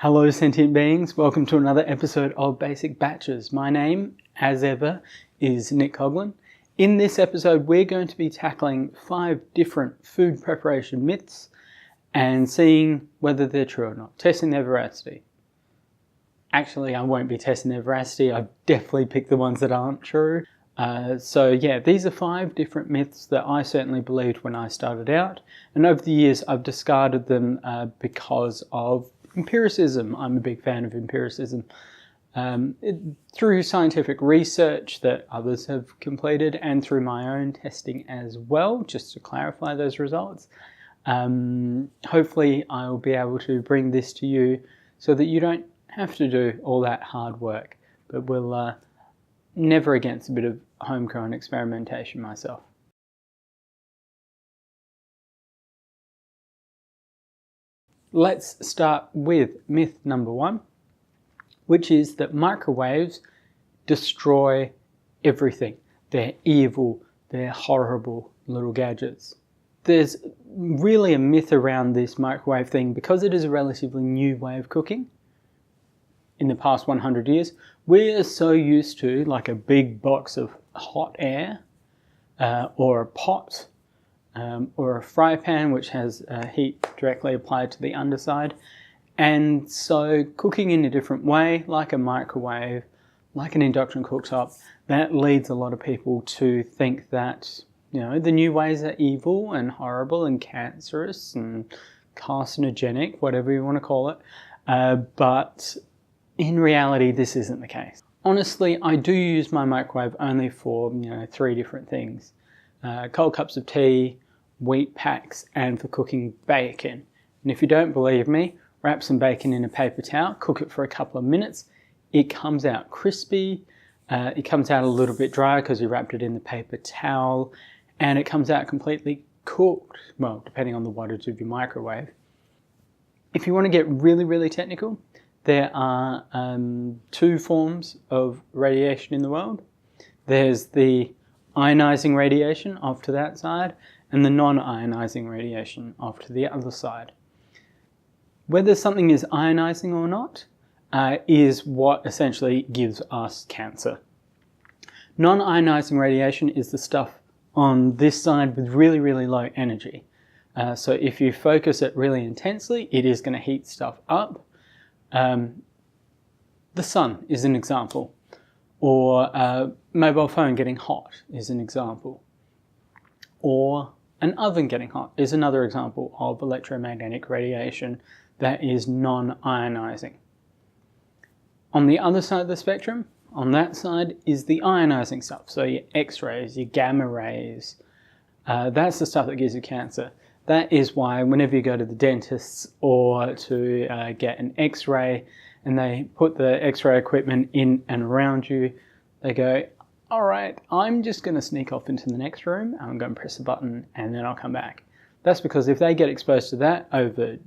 Hello sentient beings, welcome to another episode of Basic Batches. My name, as ever, is Nick Coughlin. In this episode we're going to be tackling 5 different food preparation myths and seeing whether they're true or not, testing their veracity. Actually, I won't be testing their veracity, I've definitely picked the ones that aren't true. So yeah, these are 5 different myths that I certainly believed when I started out, and over the years I've discarded them because of empiricism. I'm a big fan of empiricism. Through scientific research that others have completed and through my own testing as well, just to clarify those results. Hopefully I'll be able to bring this to you so that you don't have to do all that hard work, but we'll never against a bit of homegrown experimentation myself. Let's start with myth number 1, which is that microwaves destroy everything. They're evil, they're horrible little gadgets. There's really a myth around this microwave thing because it is a relatively new way of cooking. In the past 100 years, we're so used to like a big box of hot air or a pot or a fry pan which has heat directly applied to the underside. And so cooking in a different way, like a microwave, like an induction cooktop, that leads a lot of people to think that, you know, the new ways are evil and horrible and cancerous and carcinogenic, whatever you want to call it. But in reality, this isn't the case. Honestly, I do use my microwave only for, 3 different things. Cold cups of tea, wheat packs, and for cooking bacon. And if you don't believe me, wrap some bacon in a paper towel, cook it for a couple of minutes. It comes out crispy. It comes out a little bit dry because you wrapped it in the paper towel, and it comes out completely cooked, well, depending on the wattage of your microwave. If you want to get really, really technical, there are 2 forms of radiation in the world. There's the ionizing radiation off to that side and the non-ionizing radiation off to the other side. Whether something is ionizing or not is what essentially gives us cancer. Non-ionizing radiation is the stuff on this side with really, really low energy. So if you focus it really intensely, it is going to heat stuff up. The sun is an example, or a mobile phone getting hot is an example, or an oven getting hot is another example of electromagnetic radiation that is non-ionizing. On the other side of the spectrum, on that side, is the ionizing stuff, so your X-rays, your gamma rays, that's the stuff that gives you cancer. That is why whenever you go to the dentist or to get an X-ray and they put the X-ray equipment in and around you, they go, all right, I'm just going to sneak off into the next room, I'm going to press a button and then I'll come back. That's because if they get exposed to that over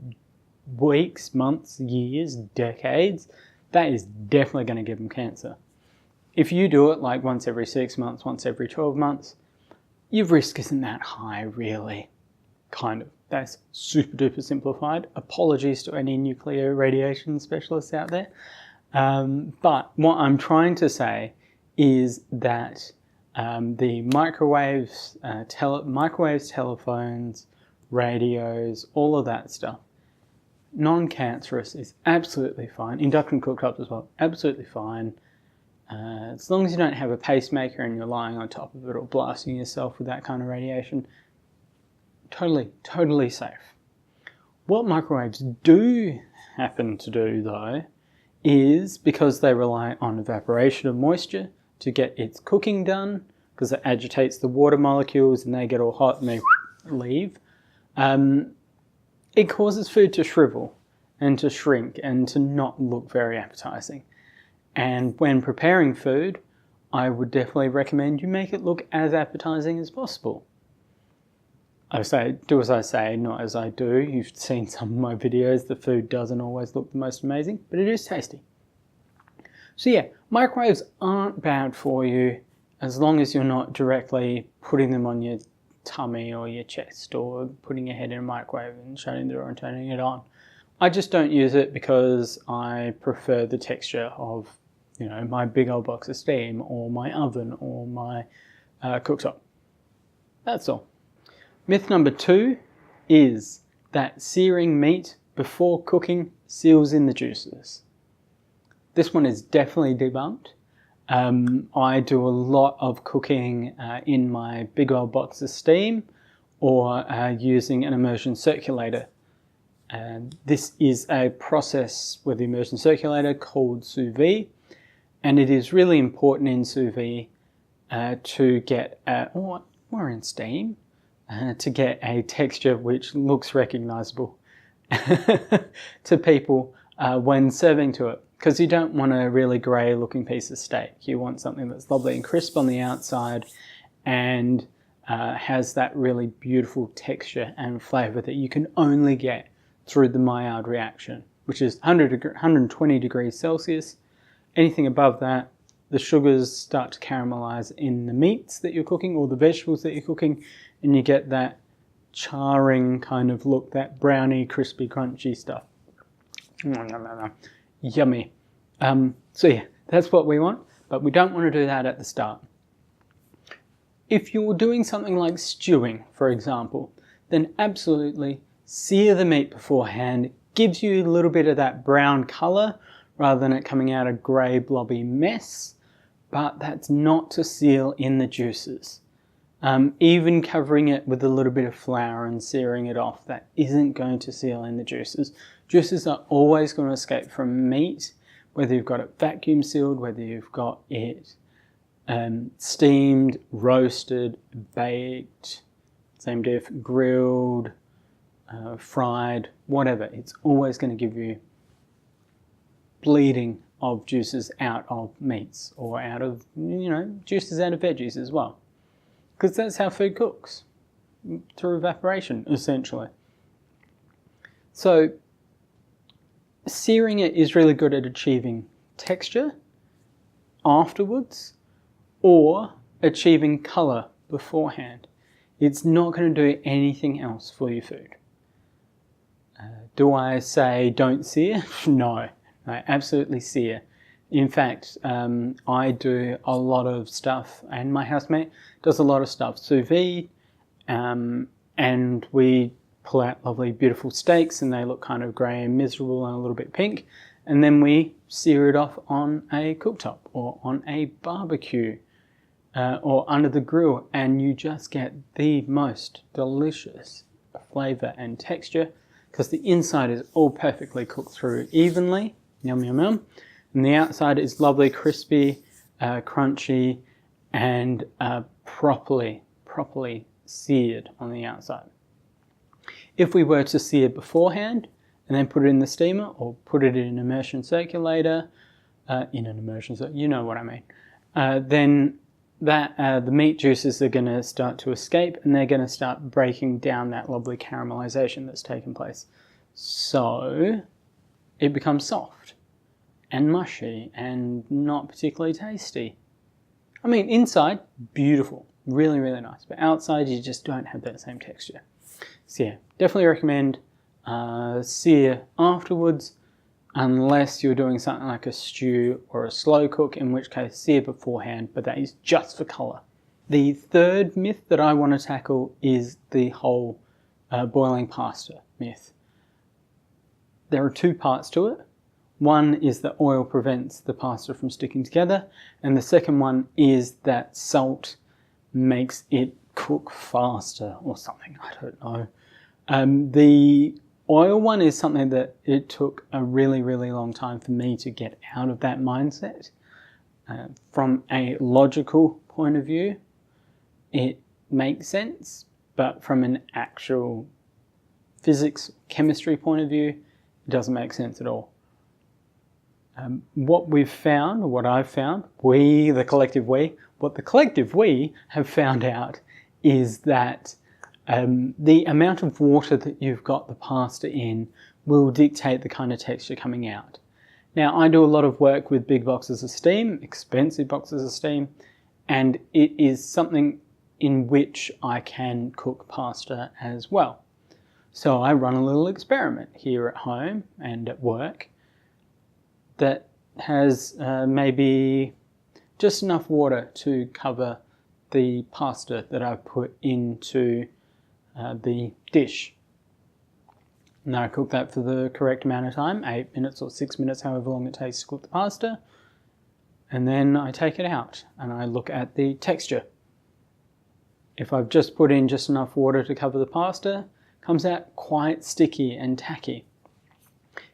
weeks, months, years, decades, that is definitely going to give them cancer. If you do it like once every 6 months, once every 12 months, your risk isn't that high really. Kind of. That's super duper simplified. Apologies to any nuclear radiation specialists out there. But what I'm trying to say is that the microwaves, telephones, radios, all of that stuff, non-cancerous is absolutely fine. Induction cooktops as well, absolutely fine. As long as you don't have a pacemaker and you're lying on top of it or blasting yourself with that kind of radiation, totally safe. What microwaves do happen to do though is, because they rely on evaporation of moisture to get its cooking done, because it agitates the water molecules and they get all hot and they leave, it causes food to shrivel and to shrink and to not look very appetizing. And when preparing food, I would definitely recommend you make it look as appetizing as possible. I say, do as I say, not as I do. You've seen some of my videos. The food doesn't always look the most amazing, but it is tasty. So yeah, microwaves aren't bad for you as long as you're not directly putting them on your tummy or your chest or putting your head in a microwave and shutting the door and turning it on. I just don't use it because I prefer the texture of, you know, my big old box of steam or my oven or my cooktop. That's all. Myth number 2 is that searing meat before cooking seals in the juices. This one is definitely debunked. I do a lot of cooking in my big old box of steam or using an immersion circulator. This is a process with the immersion circulator called sous vide, and it is really important in sous vide to get, or in steam, to get a texture which looks recognizable to people when serving to it. Because you don't want a really grey looking piece of steak. You want something that's lovely and crisp on the outside and has that really beautiful texture and flavour that you can only get through the Maillard reaction, which is 120 degrees Celsius. Anything above that, the sugars start to caramelise in the meats that you're cooking or the vegetables that you're cooking, and you get that charring kind of look, that browny, crispy, crunchy stuff. Yummy. So yeah, that's what we want, but we don't want to do that at the start. If you're doing something like stewing, for example, then absolutely sear the meat beforehand. It gives you a little bit of that brown colour rather than it coming out a grey blobby mess, but that's not to seal in the juices. Even covering it with a little bit of flour and searing it off, that isn't going to seal in the juices. Juices are always going to escape from meat, whether you've got it vacuum sealed, whether you've got it steamed, roasted, baked, same diff, grilled, fried, whatever. It's always going to give you bleeding of juices out of meats or out of, you know, juices out of veggies as well. Because that's how food cooks, through evaporation, essentially. So searing it is really good at achieving texture afterwards or achieving colour beforehand. It's not going to do anything else for your food. Do I say don't sear? No, I absolutely sear. In fact, I do a lot of stuff, and my housemate does a lot of stuff sous vide, and we pull out lovely beautiful steaks and they look kind of grey and miserable and a little bit pink, and then we sear it off on a cooktop or on a barbecue or under the grill, and you just get the most delicious flavour and texture because the inside is all perfectly cooked through evenly, yum yum yum, and the outside is lovely, crispy, crunchy, and properly seared on the outside. If we were to sear beforehand and then put it in the steamer or put it in an immersion circulator, you know what I mean, then the meat juices are going to start to escape and they're going to start breaking down that lovely caramelization that's taken place. So it becomes soft and mushy and not particularly tasty. I mean, inside, beautiful, really, really nice, but outside you just don't have that same texture. So yeah, definitely recommend sear afterwards, unless you're doing something like a stew or a slow cook, in which case sear beforehand, but that is just for colour. The third myth that I want to tackle is the whole boiling pasta myth. There are two parts to it. One is that oil prevents the pasta from sticking together, and the second one is that salt makes it cook faster or something, I don't know. The oil one is something that it took a really, really long time for me to get out of that mindset. From a logical point of view, it makes sense, but from an actual physics, chemistry point of view, it doesn't make sense at all. What we've found, or what I've found, the collective we have found out is that the amount of water that you've got the pasta in will dictate the kind of texture coming out. Now, I do a lot of work with big boxes of steam, expensive boxes of steam, and it is something in which I can cook pasta as well. So I run a little experiment here at home and at work that has maybe just enough water to cover the pasta that I've put into the dish. Now I cook that for the correct amount of time, 8 minutes or 6 minutes, however long it takes to cook the pasta. And then I take it out and I look at the texture. If I've just put in just enough water to cover the pasta, it comes out quite sticky and tacky.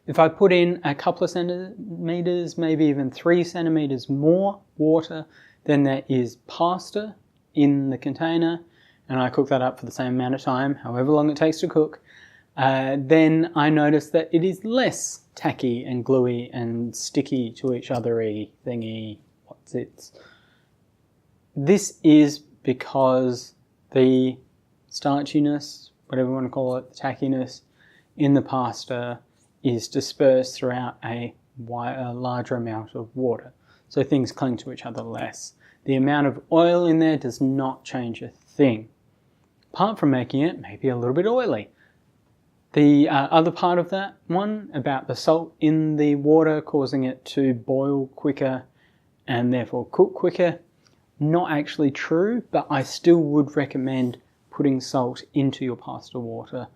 If I put in a couple of centimeters, maybe even 3 centimeters more water than there is pasta in the container, and I cook that up for the same amount of time, however long it takes to cook, then I notice that it is less tacky and gluey and sticky to each other-y thingy. What's it? This is because the starchiness, whatever you want to call it, the tackiness in the pasta is dispersed throughout a larger amount of water. So things cling to each other less. The amount of oil in there does not change a thing, apart from making it maybe a little bit oily. The other part of that one, about the salt in the water causing it to boil quicker and therefore cook quicker, not actually true, but I still would recommend putting salt into your pasta water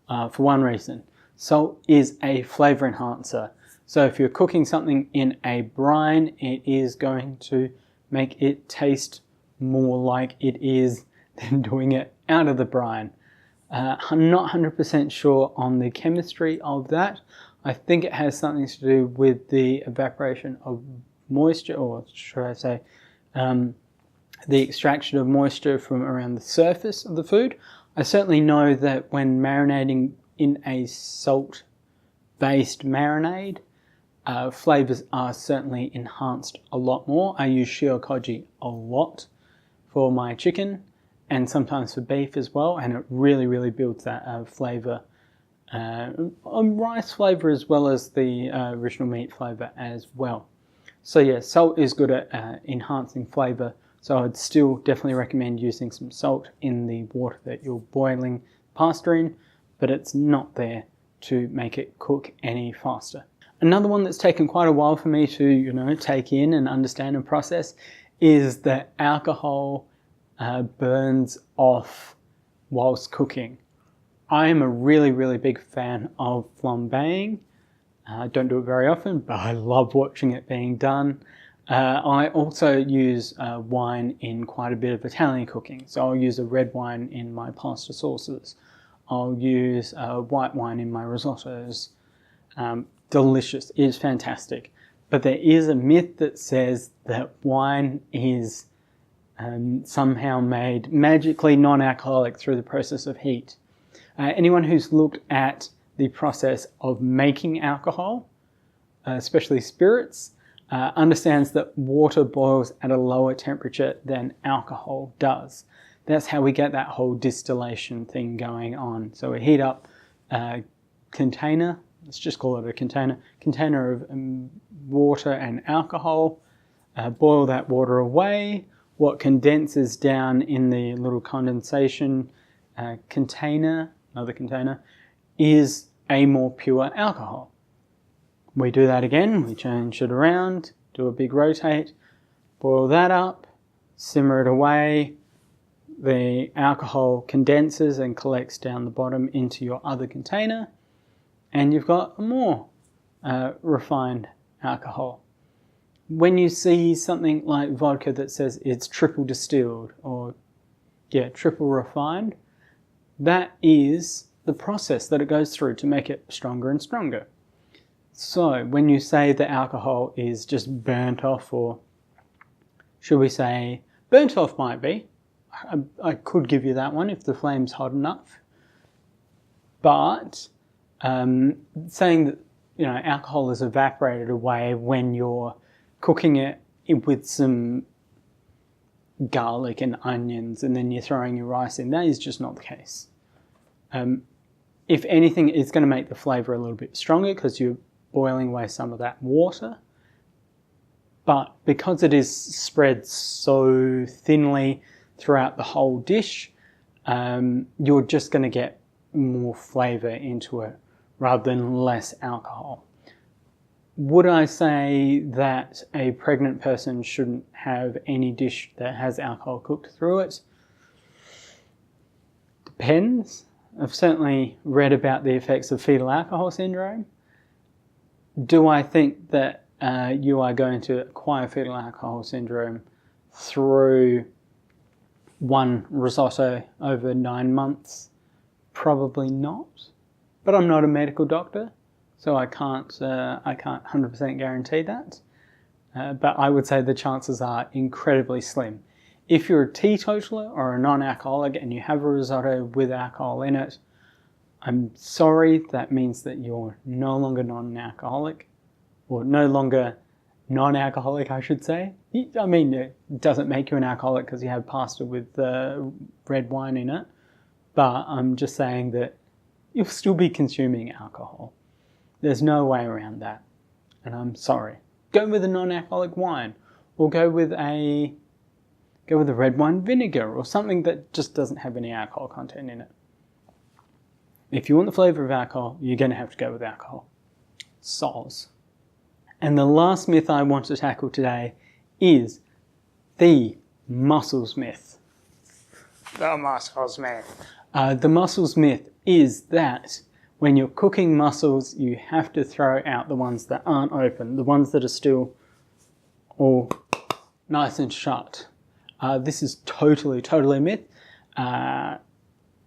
for one reason. Salt is a flavor enhancer. So if you're cooking something in a brine, it is going to make it taste more like it is than doing it out of the brine. I'm not 100% sure on the chemistry of that. I think it has something to do with the evaporation of moisture, or should I say, the extraction of moisture from around the surface of the food. I certainly know that when marinating in a salt-based marinade, flavors are certainly enhanced a lot more. I use shiokoji a lot for my chicken and sometimes for beef as well, and it really builds that flavor, rice flavor as well as the original meat flavor as well. So yeah, salt is good at enhancing flavor, so I'd still definitely recommend using some salt in the water that you're boiling pasta in, but it's not there to make it cook any faster. Another one that's taken quite a while for me to, take in and understand and process is that alcohol burns off whilst cooking. I am a really big fan of flambeing. I don't do it very often, but I love watching it being done. I also use wine in quite a bit of Italian cooking. So I'll use a red wine in my pasta sauces. I'll use white wine in my risottos. Delicious, it is fantastic. But there is a myth that says that wine is somehow made magically non-alcoholic through the process of heat. Anyone who's looked at the process of making alcohol, especially spirits, understands that water boils at a lower temperature than alcohol does. That's how we get that whole distillation thing going on. So we heat up a container, let's just call it a container of water and alcohol, boil that water away. What condenses down in the little condensation container, another container, is a more pure alcohol. We do that again, we change it around, do a big rotate, boil that up, simmer it away. The alcohol condenses and collects down the bottom into your other container, and you've got a more refined alcohol. When you see something like vodka that says it's triple distilled or triple refined, that is the process that it goes through to make it stronger and stronger. So when you say the alcohol is just burnt off, or should we say burnt off might be, I could give you that one if the flame's hot enough. But saying that alcohol is evaporated away when you're cooking it with some garlic and onions and then you're throwing your rice in, that is just not the case. If anything, it's going to make the flavour a little bit stronger because you're boiling away some of that water. But because it is spread so thinly throughout the whole dish, you're just going to get more flavour into it rather than less alcohol. Would I say that a pregnant person shouldn't have any dish that has alcohol cooked through it? Depends. I've certainly read about the effects of fetal alcohol syndrome. Do I think that you are going to acquire fetal alcohol syndrome through one risotto over 9 months? Probably not. But I'm not a medical doctor, so I can't 100% guarantee that. But I would say the chances are incredibly slim. If you're a teetotaler or a non-alcoholic and you have a risotto with alcohol in it, I'm sorry, that means that you're no longer non-alcoholic, or no longer non-alcoholic, I should say. I mean, it doesn't make you an alcoholic because you have pasta with red wine in it, but I'm just saying that you'll still be consuming alcohol. There's no way around that, and I'm sorry. Go with a non-alcoholic wine, or go with a red wine vinegar, or something that just doesn't have any alcohol content in it. If you want the flavour of alcohol, you're going to have to go with alcohol. Soz. And the last myth I want to tackle today is the mussels myth. The mussels myth. The mussels myth is that when you're cooking mussels, you have to throw out the ones that aren't open, the ones that are still all nice and shut. This is totally a myth.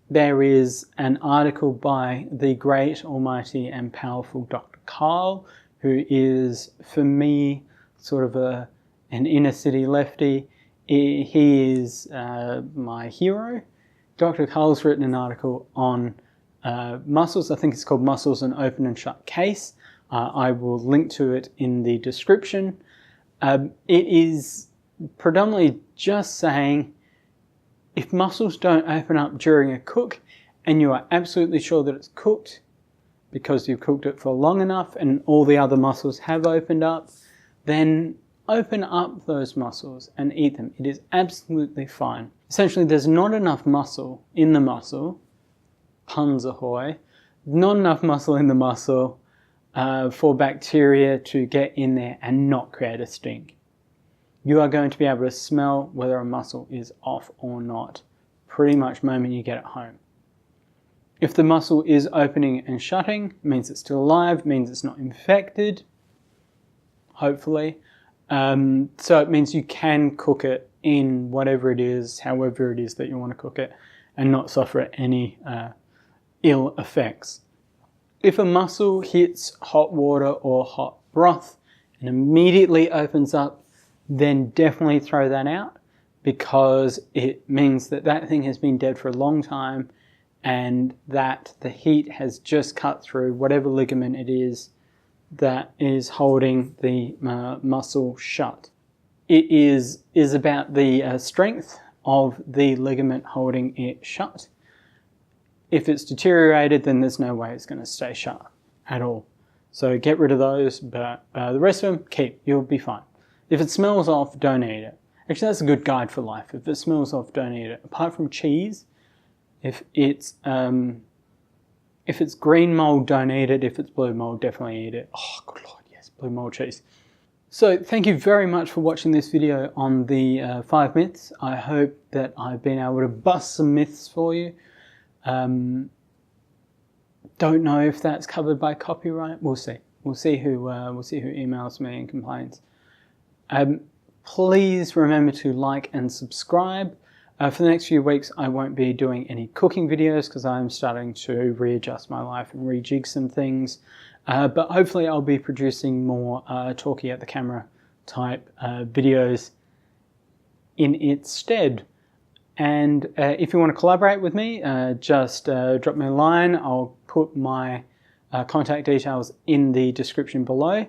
There is an article by the great, almighty and powerful Dr. Karl, who is, for me, sort of an inner city lefty. He is my hero. Dr. Karl's written an article on mussels. I think it's called Mussels, an Open and Shut Case. I will link to it in the description. It is predominantly just saying, if mussels don't open up during a cook and you are absolutely sure that it's cooked because you've cooked it for long enough and all the other mussels have opened up, then open up those mussels and eat them. It is absolutely fine. Essentially, there's not enough mussel in the mussel, puns ahoy, not enough mussel in the mussel for bacteria to get in there and not create a stink. You are going to be able to smell whether a mussel is off or not pretty much the moment you get it home. If the mussel is opening and shutting, it means it's still alive, means it's not infected, hopefully. So it means you can cook it in whatever it is, however it is that you want to cook it, and not suffer any ill effects. If a mussel hits hot water or hot broth and immediately opens up, then definitely throw that out, because it means that that thing has been dead for a long time and that the heat has just cut through whatever ligament it is that is holding the mussel shut. It is about the strength of the ligament holding it shut. If it's deteriorated, then there's no way it's going to stay shut at all. So get rid of those, but the rest of them, keep. You'll be fine. If it smells off, don't eat it. Actually, that's a good guide for life. If it smells off, don't eat it. Apart from cheese, if it's green mold, don't eat it. If it's blue mold, definitely eat it. Oh, good Lord, yes, blue mold cheese. So thank you very much for watching this video on the 5 myths. I hope that I've been able to bust some myths for you. Don't know if that's covered by copyright. We'll see. We'll see who emails me and complains. Please remember to like and subscribe. For the next few weeks, I won't be doing any cooking videos because I'm starting to readjust my life and rejig some things. But hopefully I'll be producing more talkie at the camera type videos in its stead. And if you want to collaborate with me, just drop me a line. I'll put my contact details in the description below.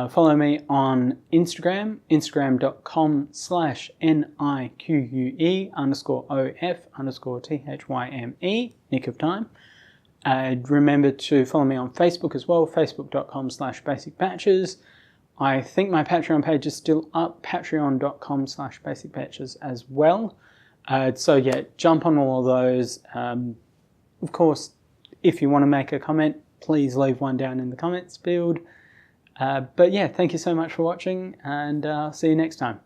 Follow me on Instagram, instagram.com/NIQUE_OF_THYME, nick of time. Remember to follow me on Facebook as well, facebook.com/basicbatches. I think my Patreon page is still up, patreon.com/basicbatches as well. So yeah, jump on all of those. Of course, if you want to make a comment, please leave one down in the comments field. But yeah, thank you so much for watching, and I'll see you next time.